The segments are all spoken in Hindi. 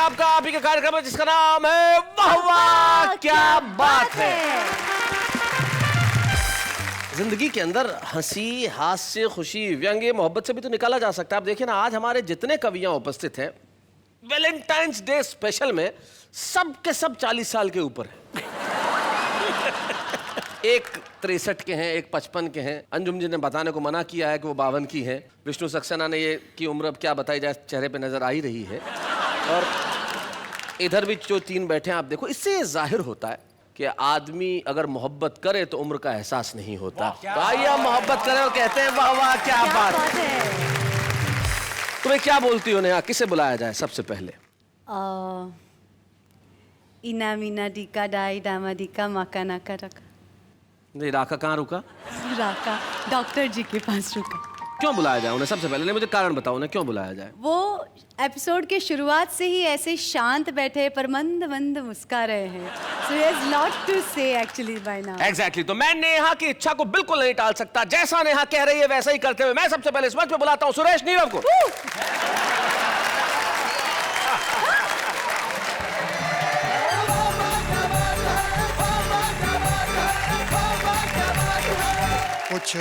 आपका आप ही का कार्यक्रम है जिसका नाम है वाह वाह क्या बात है। जिंदगी के अंदर हंसी, हास्य, खुशी, व्यंग्य, मोहब्बत से भी तो निकाला जा सकता है। आप देखिए ना, आज हमारे जितने कवियां उपस्थित हैं वैलेंटाइंस डे स्पेशल में सब के सब 40 साल के ऊपर हैं। एक 63 के हैं, एक 55 के हैं। अंजुम जी ने बताने को मना किया है कि वो 52 की हैं। विष्णु सक्सेना ने ये की उम्र अब क्या बताई जाए, चेहरे पे नजर आ ही रही है। और इधर भी जो 3 बैठे हैं, आप देखो, इससे जाहिर होता है कि आदमी अगर मोहब्बत करे तो उम्र का एहसास नहीं होता। तो आइए हम मोहब्बत करें और कहते हैं वाह वाह क्या बात है। तुम्हें क्या बोलती हो नेहा, किसे बुलाया जाए सबसे पहले? इना मीना डिका डाई डामा डिका माका नाका रखा। नहीं, राका कहाँ रुका? राका डॉक्टर जी के पास रुका। क्यों बुलाया जाए उन्हें? सबसे पहले नहीं, मुझे कारण बताओ उन्हें क्यों बुलाया जाए। वो एपिसोड के शुरुआत से ही ऐसे शांत बैठे पर मंद मंद मुस्का रहे हैं। So he has lot to say actually by now. Exactly. तो मैं नेहा की इच्छा को बिल्कुल नहीं टाल सकता। जैसा नेहा कह रही है वैसा ही करते हुए मैं सबसे पहले इस मंच पे बुलाता हूँ सुरेश नीरव को। कुछ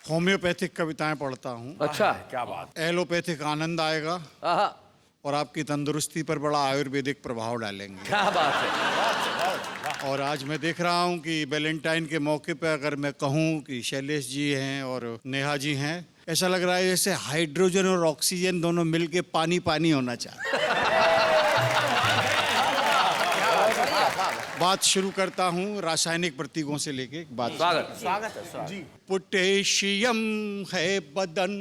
होम्योपैथिक कविताएं पढ़ता हूँ। अच्छा, क्या बात। एलोपैथिक आनंद आएगा आहा, और आपकी तंदुरुस्ती पर बड़ा आयुर्वेदिक प्रभाव डालेंगे। क्या बात है। और आज मैं देख रहा हूँ कि वैलेंटाइन के मौके पर अगर मैं कहूँ कि शैलेश जी हैं और नेहा जी हैं, ऐसा लग रहा है जैसे हाइड्रोजन और ऑक्सीजन दोनों मिलके पानी पानी होना चाहिए। बात शुरू करता हूँ रासायनिक प्रतीकों से लेके बात। स्वागत जी। पोटेशियम है बदन,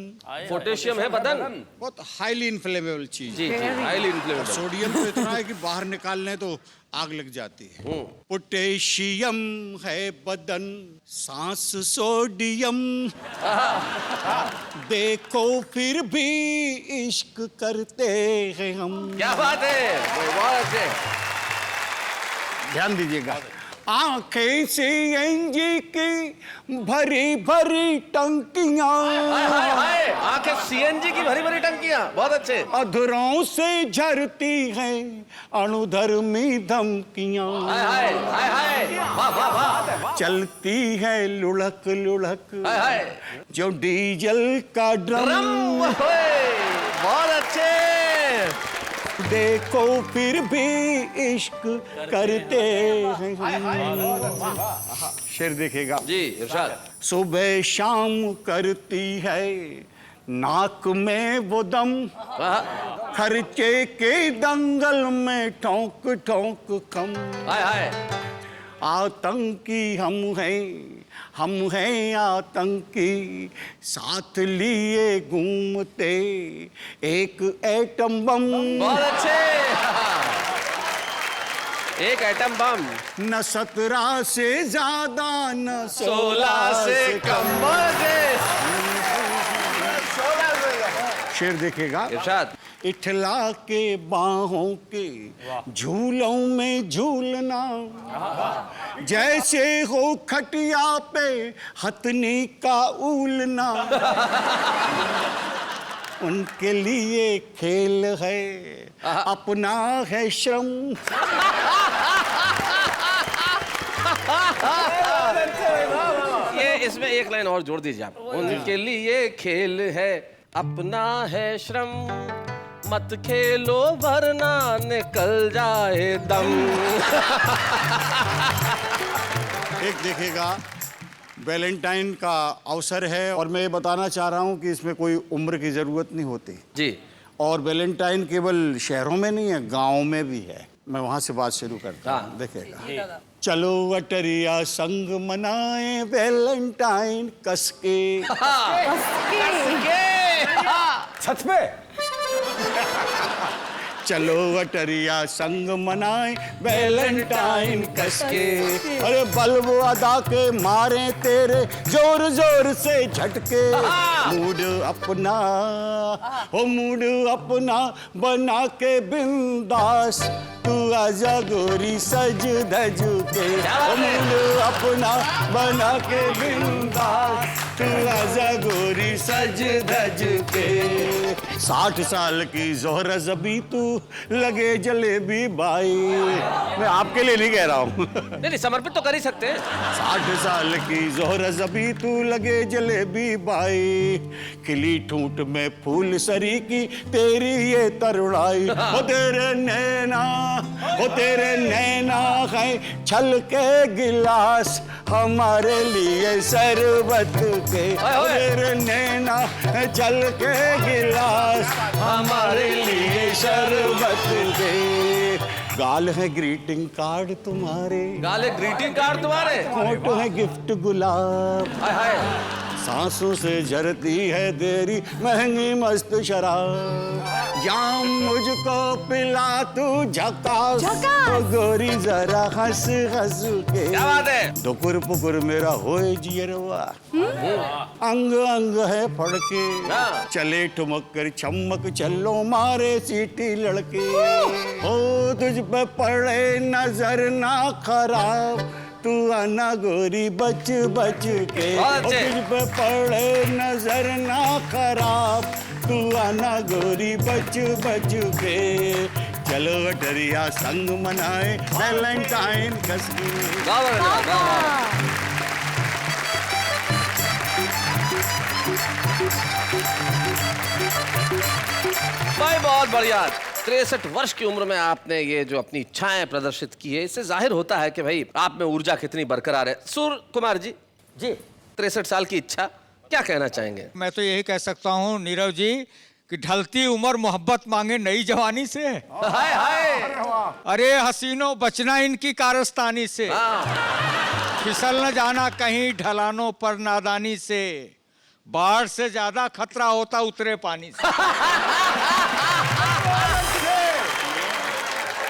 पोटेशियम है बदन, बहुत हाईली इन्फ्लेमेबल चीज। जी जी, हाईली इन्फ्लेमेबल। सोडियम तो इतना है कि बाहर निकालने तो आग लग जाती है। पोटेशियम है बदन, सांस सोडियम, देखो फिर भी इश्क करते हैं हम। क्या बात है, बहुत अच्छे। ध्यान दीजिएगा। आंखें से एनजी की भरी भरी टंकियां, आंखें सीएनजी की भरी भरी टंकियां, बहुत अच्छे। अधरों से झरती हैं अणुधर्मी धमकियां, हाय हाय हाय, वाह वाह वाह, चलती है लुढ़क लुढ़क हाय हाय, जो डीजल का ड्रम। बहुत अच्छे। देखो फिर भी इश्क करते हैं हम। शेर देखेगा जी इरशाद। सुबह शाम करती है नाक में वो दम, खर्चे के दंगल में ठोक ठोक कम। हाय हाय, आतंकी हम हैं आतंकी, साथ लिए घूमते एक एटम बम। बहुत अच्छे। एक एटम बम, न 17 से ज्यादा न 16 से कम। शेर देखेगा इरशाद। इठला के बाहों के झूलों में झूलना, जैसे हो खटिया पे हथनी का ऊलना। उनके लिए खेल है अपना है श्रम। ये इसमें एक लाइन और जोड़ दीजिए आप। उनके लिए खेल है अपना है श्रम, मत खेलो वरना निकल जाए दम। एक देखेगा वैलेंटाइन का अवसर है और मैं ये बताना चाह रहा हूँ कि इसमें कोई उम्र की जरूरत नहीं होती जी। और वैलेंटाइन केवल शहरों में नहीं है, गाँव में भी है। मैं वहाँ से बात शुरू करता हूँ। देखेगा। चलो अटरिया संग मनाए वैलेंटाइन कसके। छत पे। चलो अटरिया संग मनाए वैलेंटाइन कसके, अरे बल्ब अदा के मारे तेरे जोर जोर से झटके। मूड अपना हो मूड अपना बना के बिंदास, तू आजा गोरी सज धज के। मूड अपना बना के बिंदास, तू आजा गोरी सज धज के। 60 साल की जोहरा जबी तू लगे जलेबी बाई। मैं आपके लिए नहीं कह रहा हूँ। नहीं, समर्पित तो कर ही सकते हैं। 60 साल की जोहरा जबी तू लगे जलेबी बाई, खिली ठूंठ में फूल सरी की तेरी ये तरुणाई। हो तेरे नैना, हो तेरे नैना है छल के गिलास हमारे लिए शरबत के। तेरे नैना है छल के गिलास हमारे लिए शरबत के। गाल है ग्रीटिंग कार्ड तुम्हारे, गाल है ग्रीटिंग कार्ड तुम्हारे, होंठ है गिफ्ट गुलाब, हाय हाय, सांसों से झरती है तेरी महंगी मस्त शराब। जाम मुझको पिला तू झकास, ओ गोरी जरा हंस हंस के। क्या बात है? दुपुर पुकुर मेरा होए जियरवा, अंग अंग है फड़के, हाँ। चले ठुमक कर चमक चलो मारे सीटी लड़के। हो तुझ पे पड़े नजर ना खराब, तू आना गोरी बच बच के। तुझ पे पड़े नजर ना खराब, तू आना गोरी बच बच के। चलो अटरिया संग मनाए वैलेंटाइन कस के। भाई बहुत बढ़िया। 63 वर्ष की उम्र में आपने ये जो अपनी इच्छाएं प्रदर्शित की है, इससे जाहिर होता है कि भाई आप में ऊर्जा कितनी बरकरार है। सूर्य कुमार जी, 63 साल की इच्छा, क्या कहना चाहेंगे? मैं तो यही कह सकता हूँ नीरव जी कि ढलती उम्र मोहब्बत मांगे नई जवानी से। हाय हाय, अरे हसीनों बचना इनकी कारस्तानी से, फिसल न जाना कहीं ढलानों पर नादानी से, बाढ़ से ज्यादा खतरा होता उतरे पानी से।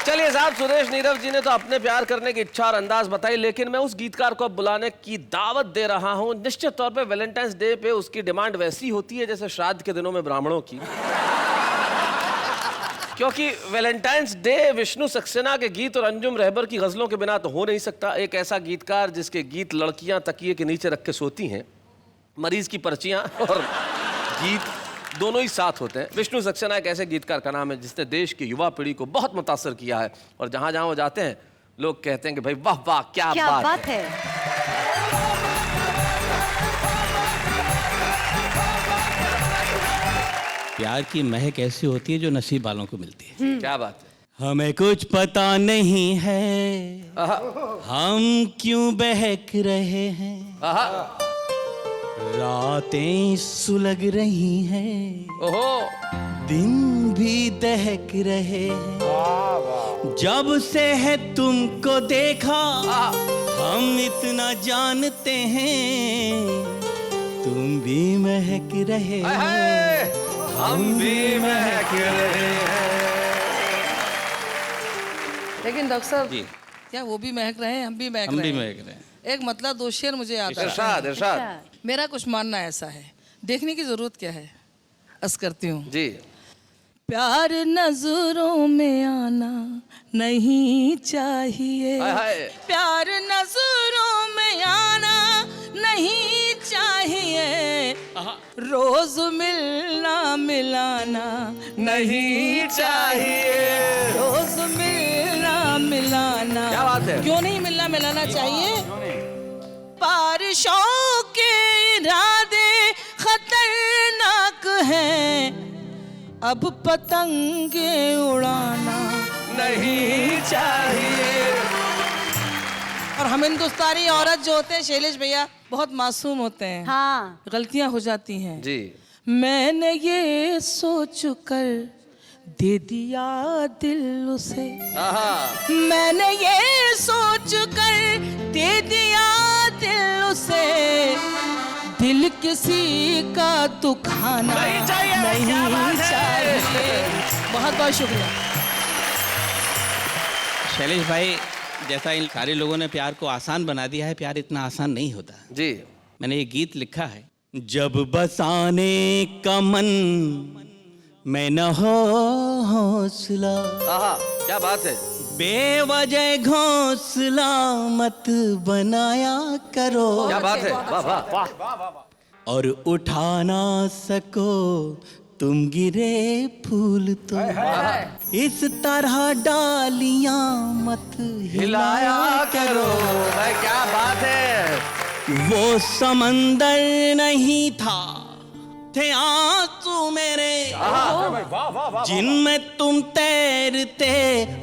चलिए साहब, सुरेश नीरव जी ने तो अपने प्यार करने की इच्छा और अंदाज बताई, लेकिन मैं उस गीतकार को अब बुलाने की दावत दे रहा हूं। निश्चित तौर पे वैलेंटाइंस डे पे उसकी डिमांड वैसी होती है जैसे श्राद्ध के दिनों में ब्राह्मणों की। क्योंकि वैलेंटाइंस डे विष्णु सक्सेना के गीत और अंजुम रहबर की गजलों के बिना तो हो नहीं सकता। एक ऐसा गीतकार जिसके गीत लड़कियां तकिए के नीचे रख के सोती हैं, मरीज की पर्चियां और गीत दोनों ही साथ होते हैं। विष्णु सक्सेना एक ऐसे गीतकार का नाम है जिसने देश की युवा पीढ़ी को बहुत मुतासर किया है, और जहां जहां वो जाते हैं लोग कहते हैं कि भाई वाह वाह क्या बात है। प्यार की महक ऐसी होती है जो नसीब वालों को मिलती है। क्या बात है? हमें कुछ पता नहीं है हम क्यों बहक रहे हैं, रातें सुलग रही हैं, ओहो, दिन भी दहक रहे हैं। जब से है तुमको देखा हम इतना जानते हैं, तुम भी महक रहे हो, हम भी महक रहे हैं। लेकिन डॉक्टर साहब जी, क्या वो भी महक रहे हैं, हम भी महक हम रहे भी हैं? महक रहे हैं। एक मतलब दो शेर मुझे याद आ रहा है। इरशाद इरशाद। मेरा कुछ मानना ऐसा है, देखने की जरूरत क्या है, अर्ज करती हूँ। जी, प्यार नजरों में आना नहीं चाहिए, हाय हाय। प्यार नजरों में आना नहीं चाहिए, रोज मिलना मिलाना नहीं चाहिए, रोज मिलना मिलाना। क्या बात है? क्यों नहीं मिलना मिलाना चाहिए? बारिशों के इरादे खतरनाक हैं, अब पतंगे उड़ाना नहीं चाहिए। और हम हिंदुस्तानी औरत जो होते हैं शैलेश भैया बहुत मासूम होते हैं, हाँ, गलतियां हो जाती हैं। जी, मैंने ये सोच कर दे दिया दिल उसे, मैंने ये सोच कर दे दिया दिल उसे, दिल किसी का दुखाना नहीं चाहिए। बहुत बहुत शुक्रिया। शैलेश भाई, जैसा इन सारे लोगों ने प्यार को आसान बना दिया है, प्यार इतना आसान नहीं होता। जी, मैंने ये गीत लिखा है, जब बसाने का मन मैं न हो हौसला, क्या बात है? बेवजह घोंसला मत बनाया करो, क्या बात है? वाह वाह। और उठा ना सको तुम गिरे फूल तो इस तरह डालियां मत हिलाया करो। भाई क्या बात है। वो समंदर नहीं था, थे आंसू मेरे जिनमें तुम तैरते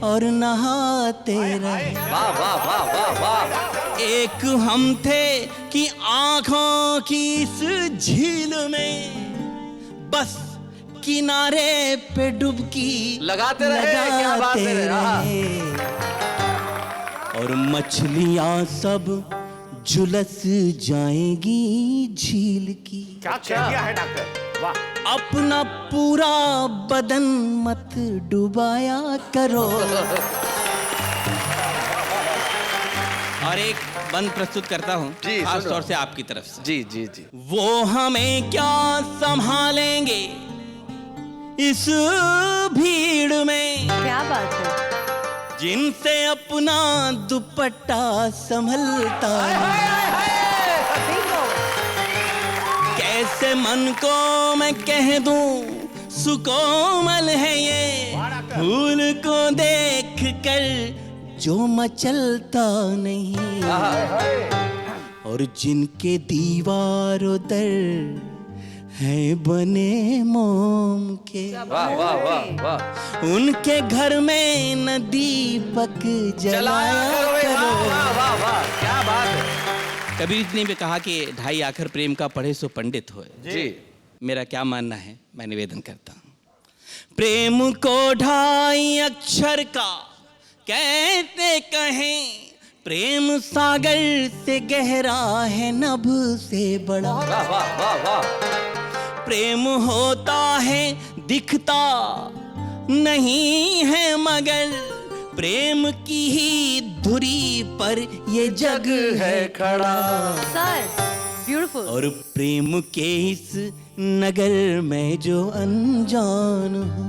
और नहाते रहे। वाह वाह वाह वाह वाह। एक हम थे कि आंखों की इस झील में बस किनारे पे डुबकी लगाते रहे, क्या बात है। रहे। और मछलियां सब झुलस जाएंगी झील की। क्या कह दिया है डॉक्टर, वाह। अपना पूरा बदन मत डुबाया करो। और एक बंद प्रस्तुत करता हूँ जी, खास सुनो। तौर से आपकी तरफ से। जी जी जी। वो हमें क्या संभालेंगे इस भीड़ में, क्या बात है। जिनसे अपना दुपट्टा संभलता है। कैसे मन को मैं कह दूं सुकोमल है ये, फूल को देख कर जो मचलता नहीं। और जिनके दीवारों दर हैं बने मोम के, वाह वाह वाह वाह। उनके घर में न दीपक जलाया करो। वाह करो। वाह वाह वाह, क्या बात है। कबीर जी ने भी कहा कि ढाई आखर प्रेम का पढ़े सो पंडित होए। जी। मेरा क्या मानना है, मैं निवेदन करता हूँ। प्रेम को ढाई अक्षर का कहते कहें, प्रेम सागर से गहरा है नभ से बड़ा। वाह वाह वाह वाह। प्रेम होता है दिखता नहीं है, मगर प्रेम की ही धुरी पर ये जग है खड़ा। Sir beautiful. और प्रेम के इस नगर में जो अनजान हो,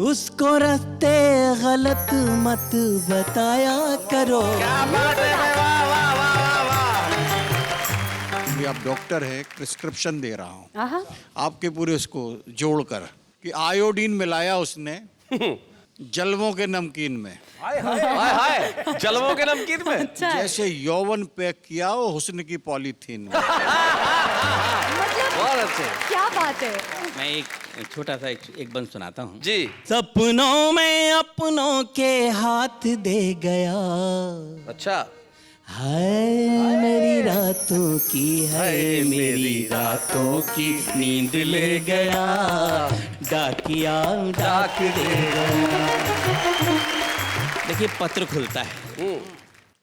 उसको रास्ते गलत मत बताया करो। क्या बात है। वाह वाह वाह वाह वाह। अभी आप डॉक्टर है, प्रिस्क्रिप्शन दे रहा हूँ आहा। आपके पूरे उसको जोड़कर कि आयोडीन मिलाया उसने जलवों के नमकीन में, हाय हाय। जलवों के नमकीन में। अच्छा है। जैसे यौवन पैक किया हो हुस्न की पॉलीथीन में। बहुत अच्छे। क्या बात है। मैं एक छोटा सा एक बंद सुनाता हूँ। जी। सपनों में अपनों के हाथ दे गया, अच्छा। हाय मेरी रातों की, हाय मेरी रातों की नींद ले गया, डाकिया डाक दे गया। देखिए पत्र खुलता है।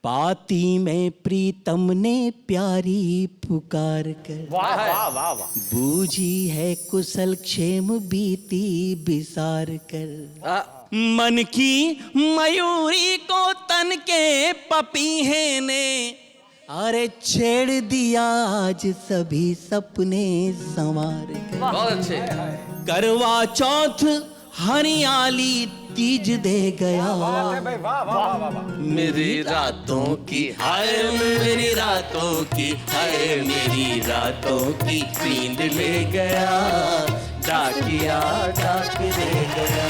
पाती में प्रीतम ने प्यारी पुकार कर, वाह वाह वाह वाह। बूझी है कुशल क्षेम बीती बिसार कर। मन की मयूरी को तन के पपीहे ने, अरे छेड़ दिया आज सभी सपने संवार कर। बहुत अच्छे। करवा चौथ हरियाली तीज दे गया, भाई वाह वाह वाह वाह। मेरी रातों की, हाय मेरी रातों की, हाय मेरी रातों की नींद ले गया, डाकिया डाक दे गया।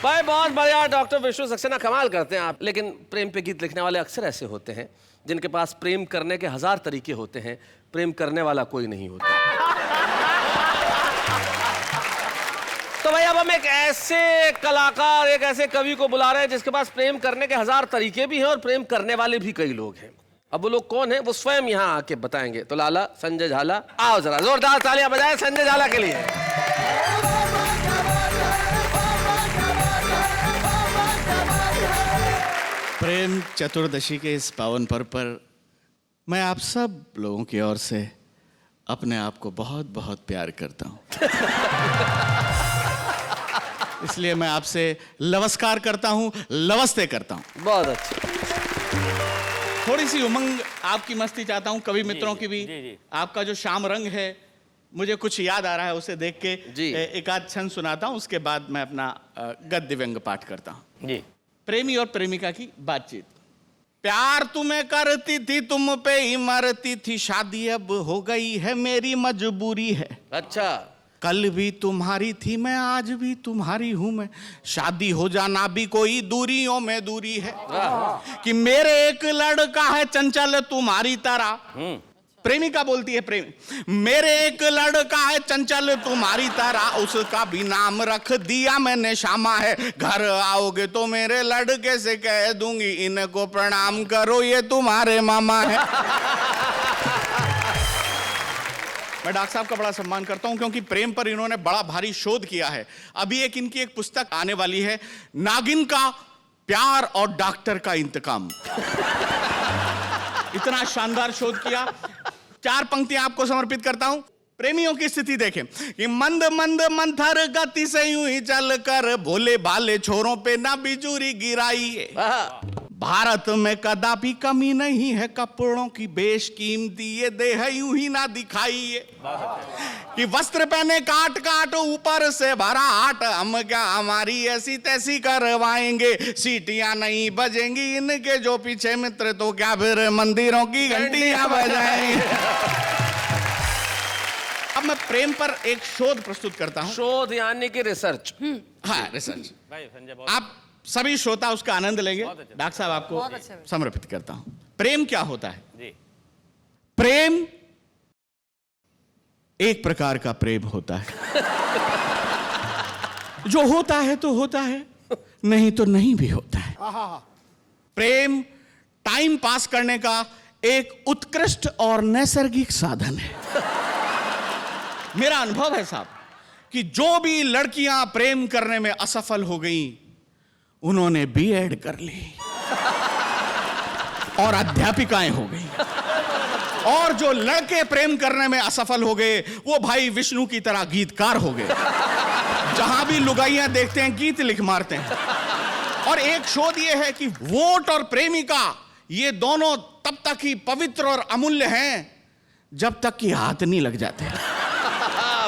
भाई बहुत बढ़िया। डॉक्टर विष्णु सक्सेना कमाल करते हैं आप। लेकिन प्रेम पे गीत लिखने वाले अक्सर ऐसे होते हैं जिनके पास प्रेम करने के 1000 तरीके होते हैं, प्रेम करने वाला कोई नहीं होता। तो भाई अब हम एक ऐसे कलाकार, एक ऐसे कवि को बुला रहे हैं जिसके पास प्रेम करने के 1000 तरीके भी हैं और प्रेम करने वाले भी कई लोग हैं। अब वो लोग कौन है वो स्वयं यहाँ आके बताएंगे। तो लाला संजय झाला, आओ जरा जोरदार तालियां बजाएं संजय झाला के लिए। प्रेम चतुर्दशी के इस पावन पर्व पर मैं आप सब लोगों की ओर से अपने आप को बहुत बहुत प्यार करता हूँ। इसलिए मैं आपसे नमस्कार करता हूँ, नमस्ते करता हूँ। बहुत अच्छा। थोड़ी सी उमंग आपकी मस्ती चाहता हूँ, कवि मित्रों की भी। आपका जो शाम रंग है मुझे कुछ याद आ रहा है, उसे देख के जी। एक आध छंद सुनाता हूँ, उसके बाद मैं अपना गद्य व्यंग पाठ करता हूँ। जी। प्रेमी और प्रेमिका की बातचीत। प्यार तुम्हें करती थी, तुम पे ही मरती थी, शादी अब हो गई है, मेरी मजबूरी है। अच्छा, कल भी तुम्हारी थी मैं, आज भी तुम्हारी हूं मैं, शादी हो जाना भी कोई दूरियों में दूरी है। कि मेरे एक लड़का है चंचल तुम्हारी तरह, प्रेमिका बोलती है प्रेमी, मेरे एक लड़का है चंचल तुम्हारी तरह, उसका भी नाम रख दिया मैंने श्यामा है। घर आओगे तो मेरे लड़के से कह दूंगी, इनको प्रणाम करो ये तुम्हारे मामा है। मैं डॉक्टर साहब का बड़ा सम्मान करता हूं क्योंकि प्रेम पर इन्होंने बड़ा भारी शोध किया है। अभी इनकी एक पुस्तक आने वाली है, नागिन का प्यार और डॉक्टर का इंतकाम। इतना शानदार शोध किया। 4 पंक्तियां आपको समर्पित करता हूं। प्रेमियों की स्थिति देखें कि मंद मंद मंथर गति से यूं ही चल कर, भोले भाले छोरों पे ना बिजूरी गिराइए। भारत में कदापि कमी नहीं है कपड़ों की, बेशकीमती ये देह यूं ही ना दिखाइए। कि वस्त्र पहने काट काट ऊपर से भरा हाट, हम क्या हमारी ऐसी तैसी करवाएंगे, सीटियां नहीं बजेंगी इनके जो पीछे मित्र, तो क्या फिर मंदिरों की घंटियां बजाएंगे। अब मैं प्रेम पर एक शोध प्रस्तुत करता हूं। शोध यानी कि रिसर्च। हाँ, रिसर्च। आप सभी श्रोता उसका आनंद लेंगे। डॉक्टर साहब आपको समर्पित करता हूं। प्रेम क्या होता है जी? प्रेम एक प्रकार का प्रेम होता है, जो होता है तो होता है, नहीं तो नहीं भी होता है। प्रेम टाइम पास करने का एक उत्कृष्ट और नैसर्गिक साधन है। मेरा अनुभव है साहब कि जो भी लड़कियां प्रेम करने में असफल हो गईं, उन्होंने बीएड कर ली और अध्यापिकाएं हो गई। और जो लड़के प्रेम करने में असफल हो गए, वो भाई विष्णु की तरह गीतकार हो गए। जहां भी लुगाइयां देखते हैं गीत लिख मारते हैं। और एक शोध ये है कि वोट और प्रेमिका ये दोनों तब तक ही पवित्र और अमूल्य हैं जब तक कि हाथ नहीं लग जाते।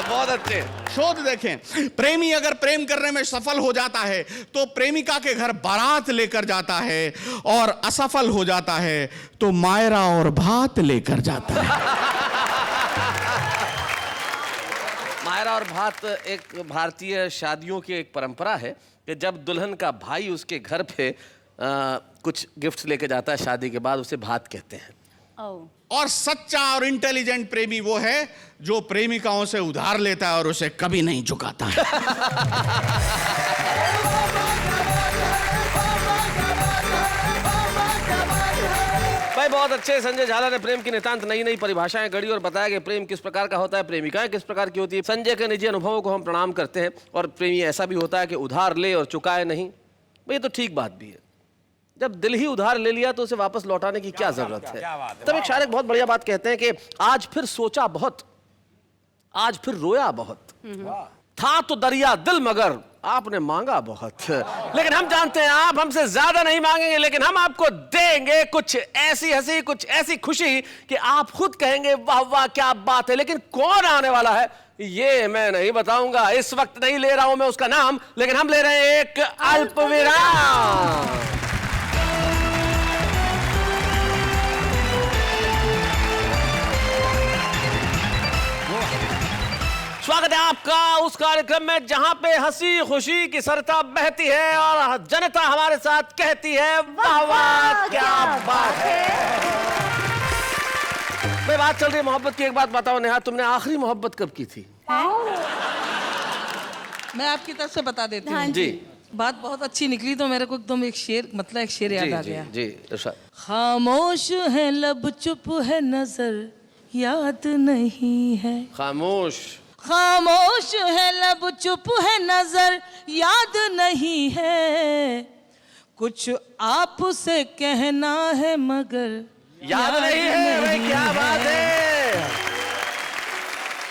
बहुत अच्छे शोध देखें। प्रेमी अगर प्रेम करने में सफल हो जाता है तो प्रेमिका के घर बारात लेकर जाता है, और असफल हो जाता है तो मायरा और भात लेकर जाता है। मायरा और भात एक भारतीय शादियों की एक परंपरा है कि जब दुल्हन का भाई उसके घर पे कुछ गिफ्ट्स लेके जाता है शादी के बाद, उसे भात कहते हैं। और सच्चा और इंटेलिजेंट प्रेमी वो है जो प्रेमिकाओं से उधार लेता है और उसे कभी नहीं चुकाता है। भाई बहुत अच्छे संजय झाला ने प्रेम की नितांत नई नई परिभाषाएं गढ़ी और बताया कि प्रेम किस प्रकार का होता है, प्रेमिकाएं किस प्रकार की होती है। संजय के निजी अनुभवों को हम प्रणाम करते हैं। और प्रेमी ऐसा भी होता है कि उधार ले और चुकाए नहीं। भाई ये तो ठीक बात भी है, जब दिल ही उधार ले लिया तो उसे वापस लौटाने की क्या जरूरत है। तब एक शायर एक बहुत बढ़िया बात कहते हैं कि आज फिर सोचा बहुत, आज फिर रोया बहुत, था तो दरिया दिल मगर आपने मांगा बहुत। लेकिन हम जानते हैं आप हमसे ज्यादा नहीं मांगेंगे, लेकिन हम आपको देंगे कुछ ऐसी हंसी, कुछ ऐसी खुशी कि आप खुद कहेंगे वाह वाह क्या बात है। लेकिन कौन आने वाला है ये मैं नहीं बताऊंगा, इस वक्त नहीं ले रहा हूं मैं उसका नाम, लेकिन हम ले रहे हैं एक अल्प विराम। स्वागत है आपका उस कार्यक्रम में जहां पे हंसी खुशी की सरता बहती है और जनता हमारे साथ कहती है वाह वाह क्या बात है। भाई बात चल रही है मोहब्बत की। एक बात बताओ नेहा, तुमने आखिरी मोहब्बत कब की थी? मैं आपकी तरफ से बता देती हाँ हूँ। जी बात बहुत अच्छी निकली तो मेरे को एकदम एक शेर याद आ गया। जी इरशाद। खामोश है लब, चुप है नजर, याद नहीं है। खामोश खामोश है लब, चुप है नजर, याद नहीं है। कुछ आपसे कहना है मगर याद नहीं है। भाई क्या बात है।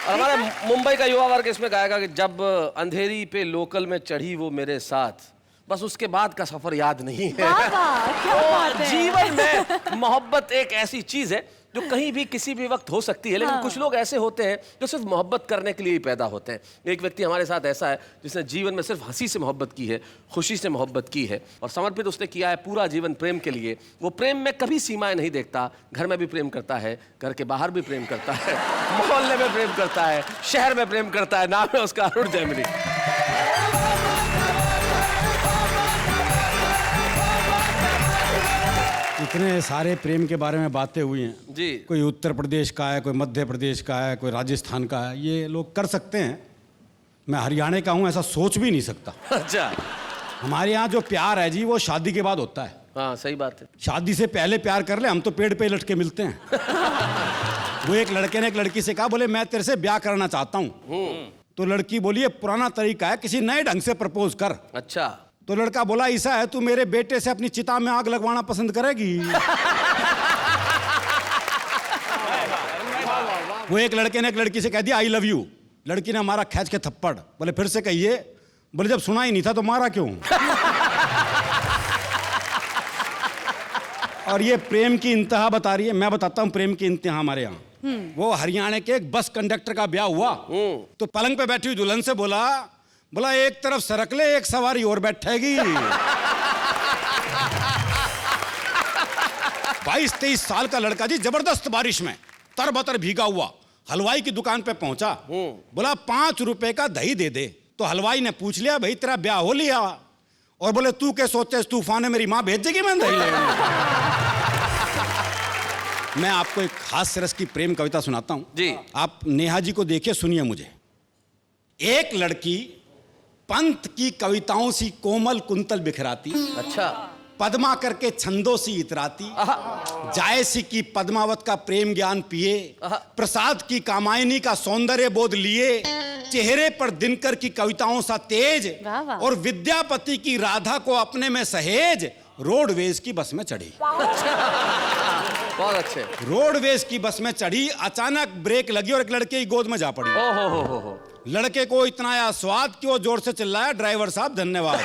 और हमारा मुंबई का युवा वर्ग इसमें गाएगा कि जब अंधेरी पे लोकल में चढ़ी वो मेरे साथ, बस उसके बाद का सफर याद नहीं है। वाह वाह, क्या बात है। जीवन में मोहब्बत एक ऐसी चीज है जो कहीं भी किसी भी वक्त हो सकती है, लेकिन कुछ लोग ऐसे होते हैं जो सिर्फ मोहब्बत करने के लिए ही पैदा होते हैं। एक व्यक्ति हमारे साथ ऐसा है जिसने जीवन में सिर्फ हंसी से मोहब्बत की है, खुशी से मोहब्बत की है और समर्पित उसने किया है पूरा जीवन प्रेम के लिए। वो प्रेम में कभी सीमाएं नहीं देखता, घर में भी प्रेम करता है, घर के बाहर भी प्रेम करता है, मोहल्ले में प्रेम करता है, शहर में प्रेम करता है। नाम है उसका अरुण जैमिनी। इतने सारे प्रेम के बारे में बातें हुई हैं जी। कोई उत्तर प्रदेश का है, कोई मध्य प्रदेश का है, कोई राजस्थान का है, ये लोग कर सकते हैं। मैं हरियाणा का हूँ, ऐसा सोच भी नहीं सकता। अच्छा। हमारे यहाँ जो प्यार है जी वो शादी के बाद होता है। हाँ सही बात है। शादी से पहले प्यार कर ले, हम तो पेड़ पे लटके मिलते हैं। वो एक लड़के ने एक लड़की से कहा, बोले मैं तेरे से ब्याह करना चाहता हूँ। तो लड़की बोली ये पुराना तरीका है, किसी नए ढंग से प्रपोज कर। अच्छा। तो लड़का बोला ऐसा है, तू मेरे बेटे से अपनी चिता में आग लगवाना पसंद करेगी? वो एक लड़के ने एक लड़की से कह दिया आई लव यू। लड़की ने मारा खींच के थप्पड़। बोले फिर से कहिए। बोले जब सुना ही नहीं था तो मारा क्यों? और ये प्रेम की इंतहा बता रही है। मैं बताता हूँ प्रेम की इंतहा हमारे यहाँ। वो हरियाणा के एक बस कंडक्टर का ब्याह हुआ तो पलंग पे बैठी हुई दुल्हन से बोला एक तरफ सरक ले, एक सवारी और बैठेगी। 22-23 साल का लड़का जी जबरदस्त बारिश में तरबतर भीगा हुआ हलवाई की दुकान पे पहुंचा। बोला 5 रुपए का दही दे दे। तो हलवाई ने पूछ लिया भाई तेरा ब्याह हो लिया? और बोले तू क्या सोचते इस तूफान में मेरी माँ भेज देगी मैं दही लेने? मैं आपको एक हास्य रस की प्रेम कविता सुनाता हूं जी। आप नेहा जी को देखिए, सुनिए मुझे। एक लड़की पंत की कविताओं सी कोमल कुंतल बिखराती, अच्छा। पद्मा करके छंदों सी इतराती, जायसी की पद्मावत का प्रेम ज्ञान पिए, प्रसाद की कामायनी का सौंदर्य बोध लिए, चेहरे पर दिनकर की कविताओं सा तेज, वाह वाह। और विद्यापति की राधा को अपने में सहेज, रोडवेज की बस में चढ़ी। बहुत अच्छे। रोडवेज की बस में चढ़ी, अचानक ब्रेक लगी और एक लड़के की गोद में जा पड़ी। हो। लड़के को इतना आया स्वाद कि वो जोर से चिल्लाया ड्राइवर साहब धन्यवाद।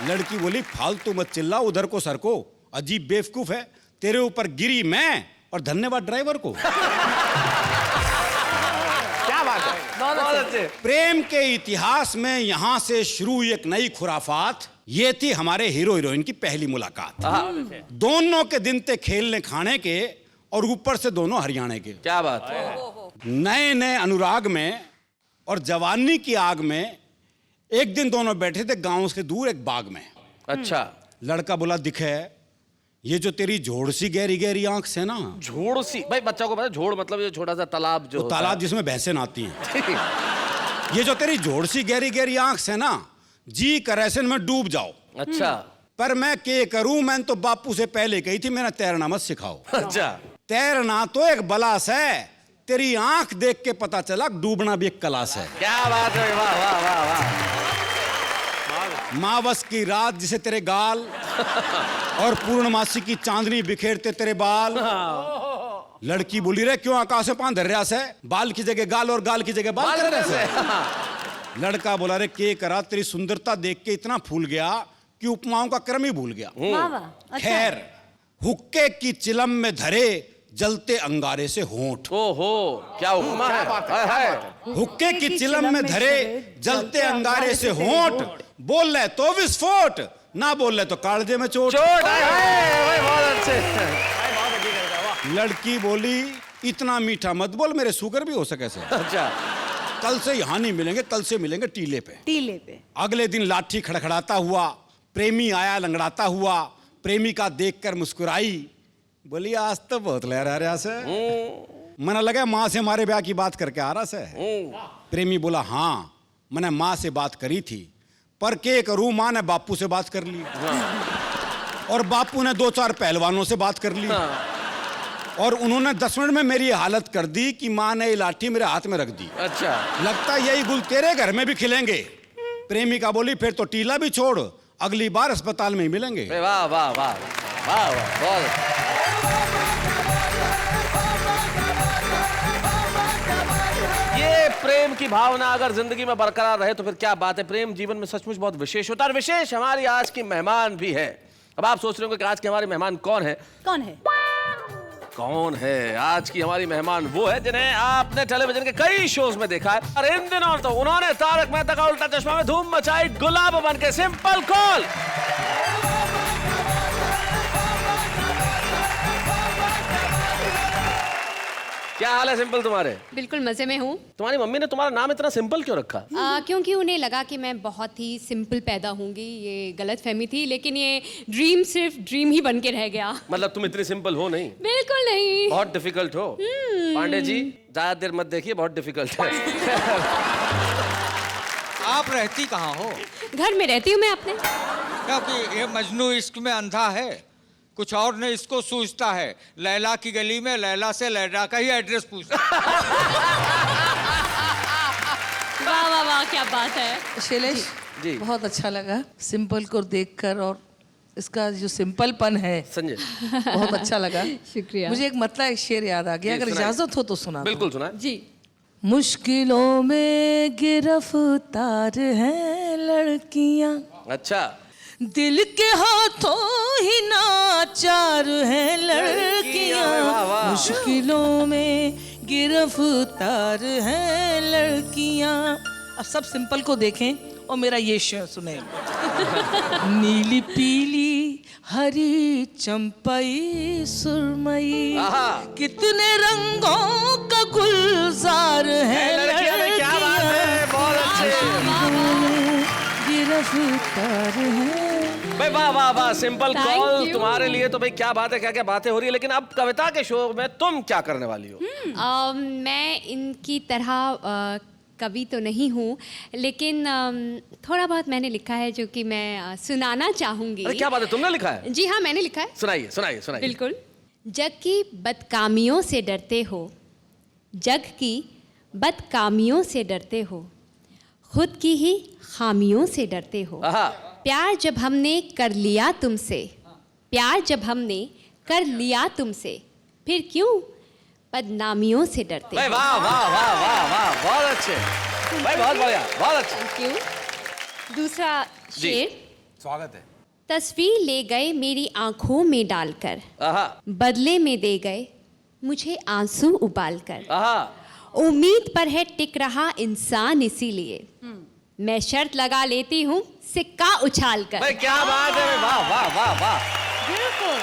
लड़की बोली फालतू मत चिल्ला, उधर को सर को, अजीब बेवकूफ है, तेरे ऊपर गिरी मैं और धन्यवाद ड्राइवर को। क्या बात है। बहुत अच्छे। प्रेम के इतिहास में यहां से शुरू एक नई खुराफात। ये थी हमारे हीरो हीरोइन की पहली मुलाकात। दोनों के दिन थे खेलने खाने के और ऊपर से दोनों हरियाणा के। क्या बात है। नए नए अनुराग में और जवानी की आग में एक दिन दोनों बैठे थे गांव से दूर एक बाग में। अच्छा। लड़का बोला दिखे ये जो तेरी झोड़ सी गहरी गहरी आंख से ना। झोड़ सी? भाई बच्चा को पता झोड़ मतलब ये छोटा सा तालाब जो होता तालाब जिसमें भैंसें नहाती हैं। है। ये जो तेरी झोड़ सी गहरी गहरी आंख से ना, जी करैसन में डूब जाओ। अच्छा। पर मैं के करूं, मैंने तो बापू से पहले कही थी मैंने तैरना मत सिखाओ। अच्छा। तैरना तो एक बलास है, तेरी आंख देख के पता चला डूबना भी एक कलास है। क्या बात है। वाह वाह वाह वाह। मावस की रात जिसे तेरे गाल और पूर्णमासी की चांदनी बिखेरते तेरे बाल। लड़की बोली रे क्यों आकाश में पांव धर रहा से, बाल की जगह गाल और गाल की जगह बाल कर रहा से। लड़का बोला रे के करा, तेरी सुंदरता देख के इतना फूल गया कि उपमाओं का क्रम ही भूल गया। वाह वाह, अच्छा। खैर हुक्के की चिलम में धरे जलते अंगारे से होंठ। ओहो क्या उपमा है। हाय हाय। हुक्के की चिलम में धरे जलते अंगारे से होंठ, बोल ले तो विस्फोट, ना बोल ले तो कालजे में चोट। चोट। हाय हाय। बहुत अच्छे। लड़की बोली इतना मीठा मत बोल, मेरे शुगर भी हो सके से। अच्छा। कल से यहाँ नहीं मिलेंगे, कल से मिलेंगे टीले पे। टीले पे। अगले दिन लाठी खड़खड़ाता हुआ प्रेमी आया लंगड़ाता हुआ, प्रेमिका देखकर मुस्कुराई, बोली आज तो बहुत लहरा रहा से। मना लगा माँ से हमारे ब्याह की बात करके आ रहा से। प्रेमी बोला हाँ मैंने माँ से बात करी थी, पर के करूं, माँ ने बापू से बात कर ली और बापू ने 2-4 पहलवानों से बात कर ली और उन्होंने 10 मिनट में मेरी हालत कर दी कि माँ ने ये लाठी मेरे हाथ में रख दी। अच्छा। लगता यही गुल तेरे घर में भी खिलेंगे। प्रेमिका बोली फिर तो टीला भी छोड़, अगली बार अस्पताल में ही मिलेंगे। वाह वाह वाह वाह वाह। बहुत ये प्रेम की भावना अगर जिंदगी में बरकरार रहे तो फिर क्या बात है। प्रेम जीवन में सचमुच बहुत विशेष होता है, और विशेष हमारी आज की मेहमान भी है। अब आप सोच रहे हो कि आज के हमारे मेहमान कौन है? कौन है? कौन है आज की हमारी मेहमान? वो है जिन्हें आपने टेलीविजन के कई शोज में देखा है, और इन दिनों तो उन्होंने तारक मेहता का उल्टा चश्मा में धूम मचाई, गुलाब बन के। सिंपल कौल। क्या हाल है सिंपल तुम्हारे? बिल्कुल मजे में हूँ। तुम्हारी मम्मी ने तुम्हारा नाम इतना सिंपल क्यों रखा? क्योंकि उन्हें लगा कि मैं बहुत ही सिंपल पैदा होंगी। ये गलत फहमी थी, लेकिन ये ड्रीम सिर्फ ड्रीम ही बन के रह गया। मतलब तुम इतनी सिंपल हो नहीं? बिल्कुल नहीं। बहुत डिफिकल्ट हो। पांडे जी ज्यादा देर मत देखिए, बहुत डिफिकल्ट है। आप रहती कहाँ हो? घर में रहती हूँ मैं अपने। क्योंकि ये मजनू इश्क में अंधा है, कुछ और ने इसको सूझता है। लैला की गली में लैला से लैला का ही एड्रेस पूछता। वाह वाह वाह, क्या बात है। शैलेश जी। बहुत अच्छा लगा सिंपल को देखकर, और इसका जो सिंपलपन है संजय बहुत अच्छा लगा। शुक्रिया। मुझे एक मतलब एक शेर याद आ गया, जी, अगर सुनाइए। इजाजत हो तो सुना दो। बिल्कुल सुना। जी। मुश्किलों में गिरफ्तार हैं लड़कियां, अच्छा। दिल के हाथों ही नाचार हैं लड़कियां। वाह, वाह। मुश्किलों में गिरफ्तार हैं लड़कियां। अब सब सिंपल को देखें और मेरा ये शेर सुने। नीली पीली हरी चंपई सुरमई, आहा। कितने रंगों का गुलजार है लड़कियां में क्या बात है, बहुत अच्छे। गिरफ्तार है। भाई वाह वाह वाह, सिंपल Thank कॉल you. तुम्हारे लिए तो भाई क्या बात है, क्या क्या बातें हो रही है। लेकिन अब कविता के शो में तुम क्या करने वाली हो? मैं इनकी तरह कवि तो नहीं हूँ, लेकिन थोड़ा बहुत मैंने लिखा है जो कि मैं सुनाना चाहूँगी। अरे क्या बात है, तुमने लिखा है? जी हाँ, मैंने लिखा है। सुनाइए सुनाइए सुनाइए। बिल्कुल। जग की बदकामियों से डरते हो, जग की बदकामियों से डरते हो, खुद की ही खामियों से डरते हो। आहा। प्यार जब हमने कर लिया तुमसे, प्यार जब हमने कर लिया तुमसे, फिर क्यों बदनामियों से डरते भाई हो। वाह वाह वाह वाह वाह, बहुत अच्छे भाई, बहुत बढ़िया, बहुत अच्छे। Thank you. दूसरा जी। शेर। स्वागत है। तस्वीर ले गए मेरी आंखों में डालकर, आहा बदले में दे गए मुझे आंसू उबालकर। आहा। उम्मीद पर है टिक रहा इंसान, इसीलिए मैं शर्त लगा लेती हूँ सिक्का उछाल कर। भाई क्या बात है, वाह वाह वाह वाह, बिल्कुल।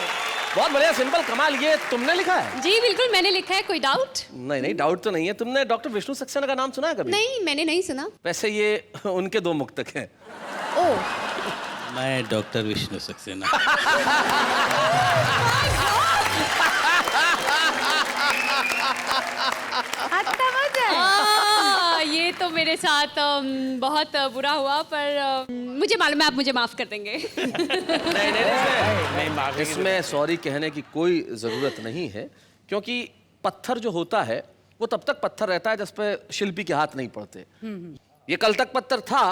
बहुत बढ़िया सिंपल, कमाल। ये तुमने लिखा है? जी बिल्कुल मैंने लिखा है। कोई डाउट? नहीं नहीं, डाउट तो नहीं है। तुमने डॉक्टर विष्णु सक्सेना का नाम सुना है कभी? नहीं, मैंने नहीं सुना। वैसे ये उनके दो मुक्तक हैं। ओ, मैं डॉक्टर विष्णु सक्सेना। ये तो मेरे साथ बहुत बुरा हुआ, पर मुझे मालूम है आप मुझे माफ कर देंगे। नहीं नहीं, नहीं इसमें सॉरी कहने की कोई जरूरत नहीं है, क्योंकि पत्थर जो होता है वो तब तक पत्थर रहता है जिस पे शिल्पी के हाथ नहीं पड़ते। ये कल तक पत्थर था,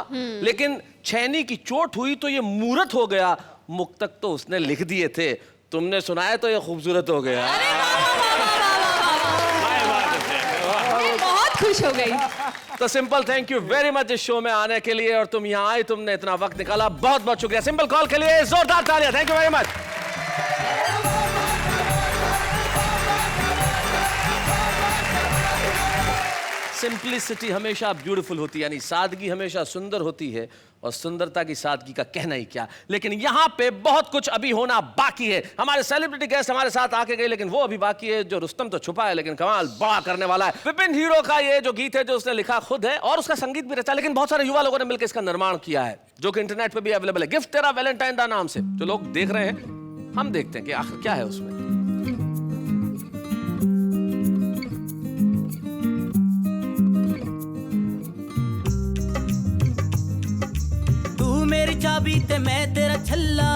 लेकिन छैनी की चोट हुई तो ये मूर्त हो गया। मुक्तक तो उसने लिख दिए थे, तुमने सुनाया तो ये खूबसूरत हो गया। मैं बहुत खुश हो गई। तो simple, thank you very much इस शो में आने के लिए, और तुम यहाँ आई, तुमने इतना वक्त निकाला, बहुत बहुत शुक्रिया। सिंपल कॉल के लिए जोरदार तालियां। Thank you very much. Simplicity हमेशा ब्यूटीफुल होती है, यानी सादगी हमेशा सुंदर होती है, और सुंदरता की सादगी का कहना ही क्या। लेकिन यहाँ पे बहुत कुछ अभी होना बाकी है। हमारे सेलिब्रिटी गेस्ट हमारे साथ आके गए, लेकिन वो अभी बाकी है। जो रुस्तम तो छुपा है, लेकिन कमाल बड़ा करने वाला है। विपिन हीरो का ये जो गीत है, जो उसने लिखा खुद है और उसका संगीत भी रचा, लेकिन बहुत सारे युवा लोगों ने मिलकर इसका निर्माण किया है, जो कि इंटरनेट पे भी अवेलेबल है। गिफ्ट तेरा वैलेंटाइन दा नाम से जो लोग देख रहे हैं, हम देखते हैं कि आखिर क्या है उसमें। मेरी चाबी ते मैं तेरा छल्ला,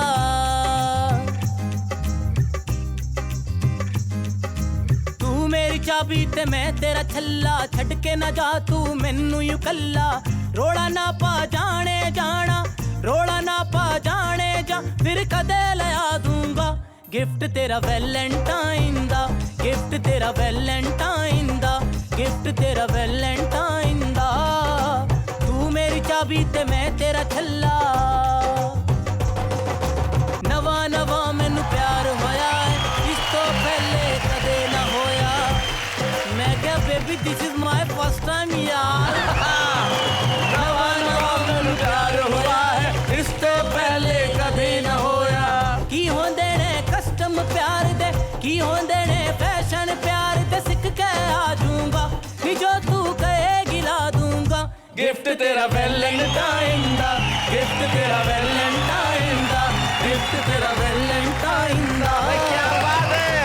तू मेरी चाबी ते मैं तेरा छल्ला, छड़ के ना जा तू मैनू यू कल्ला। रोड़ा ना पा जाने जाना, रोड़ा ना पा जाने जा, फिर कदे लया दूंगा गिफ्ट तेरा वैलेंटाइन दा, गिफ्ट तेरा वैलेंटाइन दा, गिफ्ट तेरा वैलेंटाइन ते मैं तेरा छल्ला नवा नवा मैनू प्यार होया है इस तो पहले कदे ना होया मैं क्या baby this is my first time यार नवा नवा मैनू प्यार होया है इस तो पहले कदे ना होया की होंदे ने कस्टम प्यार दे की होंदे ने फैशन प्यार दे सिख के आ जाऊंगा कि जो तू कहेगी ला दूंगा गिफ्ट तेरा वैलेंटाइन दा गिफ्ट तेरा वैलेंटाइन दा गिफ्ट तेरा वैलेंटाइन दा क्या बात है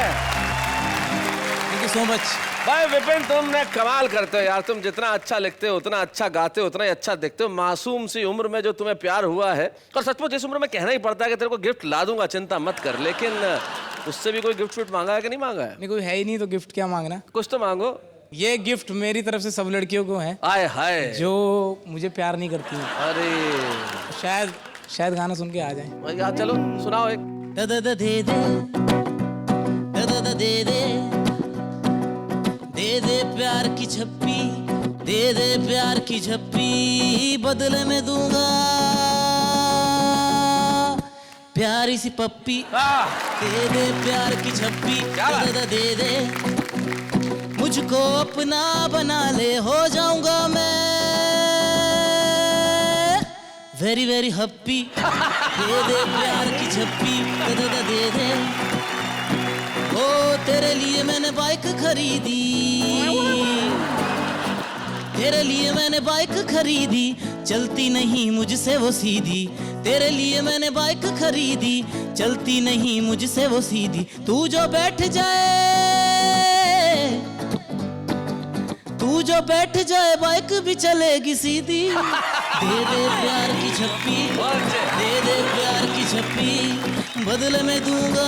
थैंक यू सो मच भाई विपिन, तुमने कमाल करते हो यार। तुम जितना अच्छा लिखते हो, उतना अच्छा गाते हो, उतना ही अच्छा दिखते हो। मासूम सी उम्र में जो तुम्हें प्यार हुआ है, और सचमुच इस उम्र में कहना ही पड़ता है कि तेरे को गिफ्ट ला दूंगा, चिंता मत कर। लेकिन उससे भी कोई गिफ्ट विफ्ट मांगा है कि नहीं मांगा है? नहीं, कोई है ही नहीं तो गिफ्ट क्या मांगना। कुछ तो मांगो। ये गिफ्ट मेरी तरफ से सब लड़कियों को है आए हाय जो मुझे प्यार नहीं करती हैं। अरे शायद गाना सुन के आ जाए। यार चलो सुनाओ एक। दे दे दे दे दे दे प्यार की झप्पी दे दे प्यार की झप्पी बदले में दूंगा प्यारी सी पप्पी दे दे प्यार की झप्पी दे दे मुझको अपना बना ले हो जाऊंगा मैं वेरी वेरी हैप्पी दे दे प्यार की झप्पी दे दे ओ तेरे लिए मैंने बाइक खरीदी तेरे लिए मैंने बाइक खरीदी चलती नहीं मुझसे वो सीधी तेरे लिए मैंने बाइक खरीदी चलती नहीं मुझसे वो सीधी तू जो बैठ जाए बाइक भी चलेगी सीधी दे दे प्यार की झप्पी दे दे प्यार की झप्पी बदले में दूंगा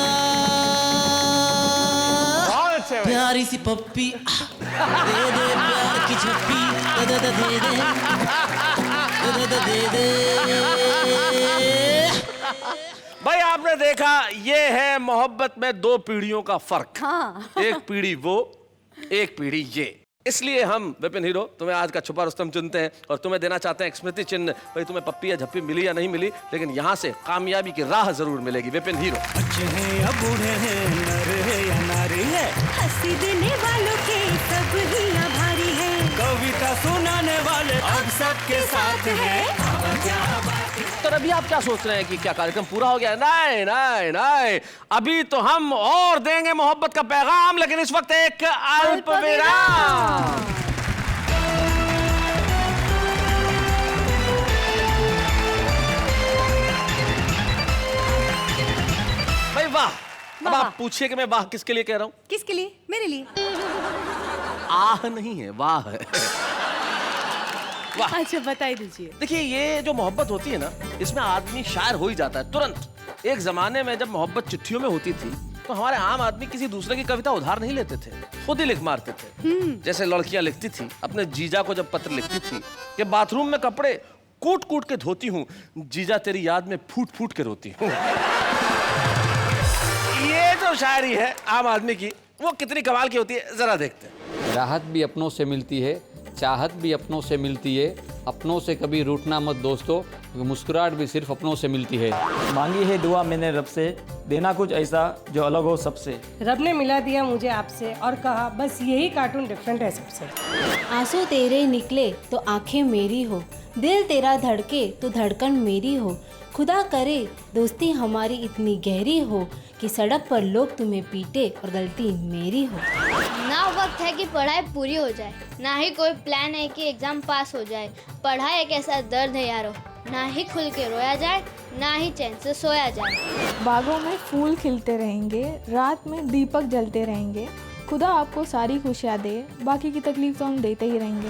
प्यारी सी पप्पी दे दे प्यार की झप्पी दे दे दे दे भाई आपने देखा, ये है मोहब्बत में दो पीढ़ियों का फर्क। हाँ। एक पीढ़ी वो, एक पीढ़ी ये। इसलिए हम विपिन हीरो तुम्हें आज का छुपा रुस्तम चुनते हैं और तुम्हें देना चाहते हैं एक स्मृति चिन्ह। भाई तुम्हें पप्पी या झप्पी मिली या नहीं मिली, लेकिन यहाँ से कामयाबी की राह जरूर मिलेगी। विपिन हीरो। बच्चे हैं या बूढ़े हैं, नर है या नारी है, हंसी देने वालों के सब ही आभारी है, कविता सुनाने वाले अब सबके साथ है। तो अभी आप क्या सोच रहे हैं कि क्या कार्यक्रम पूरा हो गया? नहीं नहीं नहीं, अभी तो हम और देंगे मोहब्बत का पैगाम, लेकिन इस वक्त एक अल्प विराम। भाई वाह। अब आप पूछिए कि मैं वाह किसके लिए कह रहा हूं? किसके लिए? मेरे लिए। आह नहीं है, वाह है। वाह। अच्छा बताई दीजिए। देखिए, ये जो मोहब्बत होती है ना, इसमें आदमी शायर हो ही जाता है तुरंत। एक जमाने में जब मोहब्बत चिट्ठियों में होती थी तो हमारे आम आदमी किसी दूसरे की कविता उधार नहीं लेते थे, खुद ही लिख मारते थे। जैसे लड़कियां लिखती थी अपने जीजा को, जब पत्र लिखती थी कि बाथरूम में कपड़े कूट कूट के धोती हूँ, जीजा तेरी याद में फूट फूट के रोती हूँ। ये जो शायरी है आम आदमी की, वो कितनी कमाल की होती है, जरा देखते हैं। राहत भी अपनों से मिलती है, चाहत भी अपनों से मिलती है, अपनों से कभी रूठना मत दोस्तों, मुस्कुराहट भी सिर्फ अपनों से मिलती है। मांगी है दुआ मैंने रब से, देना कुछ ऐसा जो अलग हो सबसे। रब ने मिला दिया मुझे आपसे और कहा बस यही कार्टून डिफरेंट है सबसे। आंसू तेरे निकले तो आंखें मेरी हो, दिल तेरा धड़के तो धड़कन मेरी हो, खुदा करे दोस्ती हमारी इतनी गहरी हो कि सड़क पर लोग तुम्हें पीटे और गलती मेरी हो। ना वक्त है कि पढ़ाई पूरी हो जाए, ना ही कोई प्लान है कि एग्जाम पास हो जाए। पढ़ाई एक ऐसा दर्द है यारो, ना ही खुल के रोया जाए, ना ही चैन से सोया जाए। बागों में फूल खिलते रहेंगे, रात में दीपक जलते रहेंगे, खुदा आपको सारी खुशियाँ दे, बाकी की तकलीफ तो हम देते ही रहेंगे।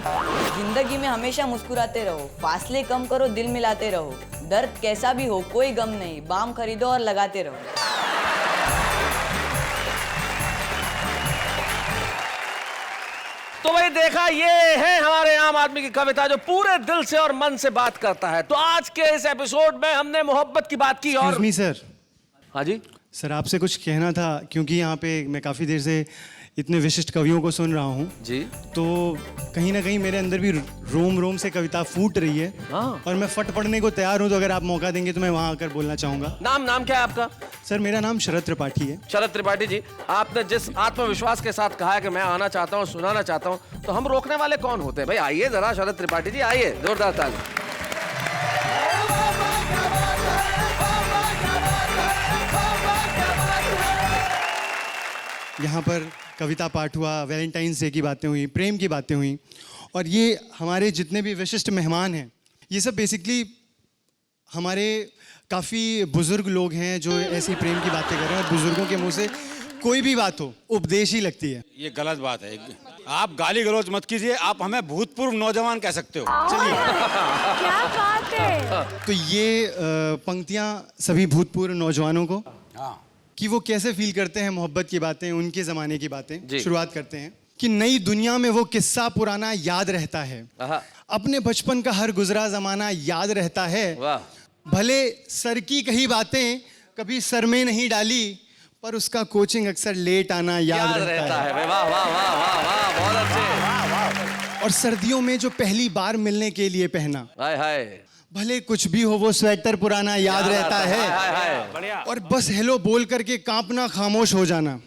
जिंदगी में हमेशा मुस्कुराते रहो, फासले कम करो, दिल मिलाते रहो, दर्द कैसा भी हो कोई गम नहीं, बाम खरीदो और लगाते रहो। तो भाई देखा, ये है हमारे आम आदमी की कविता जो पूरे दिल से और मन से बात करता है। तो आज के इस एपिसोड में हमने मोहब्बत की बात की और सर। हाँ जी सर, आपसे कुछ कहना था, क्योंकि यहाँ पे मैं काफ़ी देर से इतने विशिष्ट कवियों को सुन रहा हूँ जी, तो कहीं ना कहीं मेरे अंदर भी रोम रोम से कविता फूट रही है। हाँ। और मैं फट पड़ने को तैयार हूँ, तो अगर आप मौका देंगे तो मैं वहाँ आकर बोलना चाहूँगा। नाम क्या है आपका? सर मेरा नाम शरद त्रिपाठी है। शरद त्रिपाठी जी, आपने जिस आत्मविश्वास के साथ कहा है कि मैं आना चाहता हूँ, सुनाना चाहता हूँ, तो हम रोकने वाले कौन होते हैं भाई? आइए जरा शरद त्रिपाठी जी, आइए, जोरदार ताली। यहाँ पर कविता पाठ हुआ, वैलेंटाइंस डे की बातें हुई, प्रेम की बातें हुई, और ये हमारे जितने भी विशिष्ट मेहमान हैं, ये सब बेसिकली हमारे काफ़ी बुजुर्ग लोग हैं जो ऐसी प्रेम की बातें कर रहे हैं। और बुजुर्गों के मुंह से कोई भी बात हो उपदेश ही लगती है। ये गलत बात है, आप गाली गलौज मत कीजिए, आप हमें भूतपूर्व नौजवान कह सकते हो। चलिए, क्या बात है। तो ये पंक्तियाँ सभी भूतपूर्व नौजवानों को, कि वो कैसे फील करते हैं मोहब्बत की बातें, उनके ज़माने की बातें। शुरुआत करते हैं कि नई दुनिया में वो किस्सा पुराना याद रहता है, अपने बचपन का हर गुजरा ज़माना याद रहता है। भले सर की कही बातें कभी सर में नहीं डाली, पर उसका कोचिंग अक्सर लेट आना याद रहता है। वाह वाह वाह वाह वाह, बहुत अच्छे। और सर्दियों में जो पहली बार मिलने के लिए पहना, हाय हाय, भले कुछ भी हो वो स्वेटर पुराना याद रहता है। और बस हेलो बोल करके कांपना, खामोश हो जाना।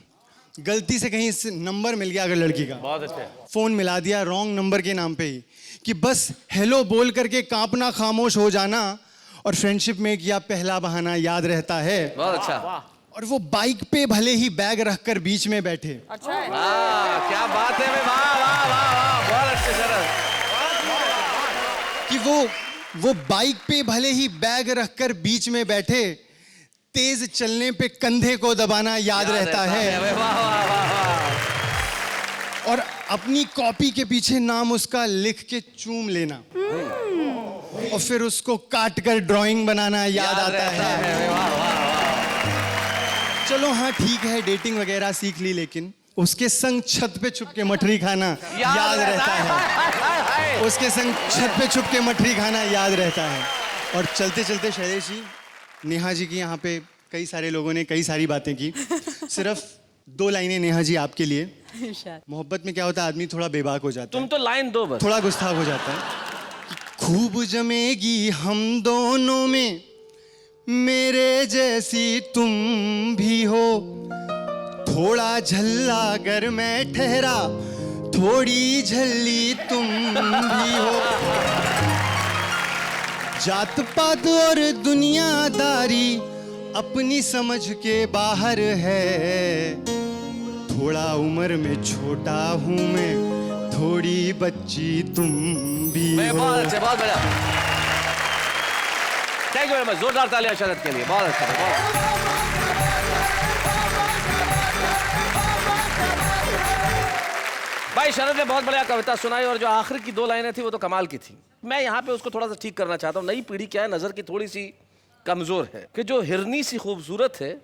गलती से कहीं नंबर मिल गया अगर लड़की का, बहुत अच्छे, फोन मिला दिया रॉन्ग नंबर के नाम पे ही, कि बस हेलो बोल करके कांपना, खामोश हो जाना। और फ्रेंडशिप में किया पहला बहाना याद रहता है। बहुत अच्छा। और वो बाइक पे भले ही बैग रखकर बीच में बैठे। अच्छा है। क्या बात है, वाह वाह वाह वाह, बहुत अच्छे शरद। कि वो बाइक पे भले ही बैग रखकर बीच में बैठे, तेज चलने पे कंधे को दबाना याद रहता है। वाह वाह वाह वाह। और अपनी कॉपी के पीछे नाम उसका लिख के चूम लेना, और फिर उसको काट कर ड्राइंग बनाना याद आता है। वाह वाह वाह। चलो हाँ ठीक है, डेटिंग वगैरह सीख ली, लेकिन उसके संग छत पे छुप के मठरी खाना याद रहता है। उसके संग छत पे छुप के मठरी खाना याद रहता है। और चलते चलते शैलेश जी, नेहा जी की यहाँ पे कई सारे लोगों ने कई सारी बातें की, सिर्फ 2 लाइनें नेहा जी आपके लिए। मोहब्बत में क्या होता है, आदमी थोड़ा बेबाक हो जाता है, तुम तो लाइन दो बस, थोड़ा गुस्ताख हो जाता है। खूब जमेगी हम दोनों में, मेरे जैसी तुम भी हो, थोड़ा झल्ला अगर मैं ठहरा, थोड़ी झल्ली तुम भी हो। जात पात और दुनियादारी अपनी समझ के बाहर है, थोड़ा उम्र में छोटा हूँ मैं, थोड़ी बच्ची तुम भी हो। बहुत अच्छे, बहुत बढ़िया। थैंक यू वेरी मच, जोरदार तालियां शरद के लिए, बहुत अच्छा, बहुत। भाई शरद ने बहुत बढ़िया कविता सुनाई, और जो आखिर की 2 लाइनें थी वो तो कमाल की थी। मैं यहाँ पे उसको थोड़ा सा ठीक करना चाहता हूँ। नई पीढ़ी क्या है, नजर की थोड़ी सी कमजोर है, कि जो हिरनी सी खूबसूरत है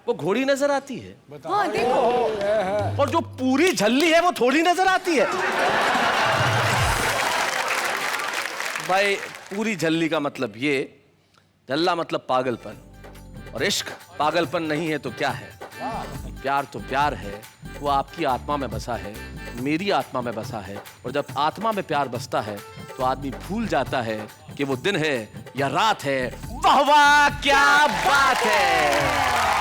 वो घोड़ी नजर आती है। हाँ, देखो। और जो पूरी झल्ली है वो थोड़ी नजर आती है। भाई पूरी झल्ली का मतलब ये, झल्ला मतलब पागलपन, और इश्क पागलपन नहीं है तो क्या है? प्यार तो प्यार है, वो आपकी आत्मा में बसा है, मेरी आत्मा में बसा है। और जब आत्मा में प्यार बसता है तो आदमी भूल जाता है कि वो दिन है या रात है। वाह वाह, क्या बात है।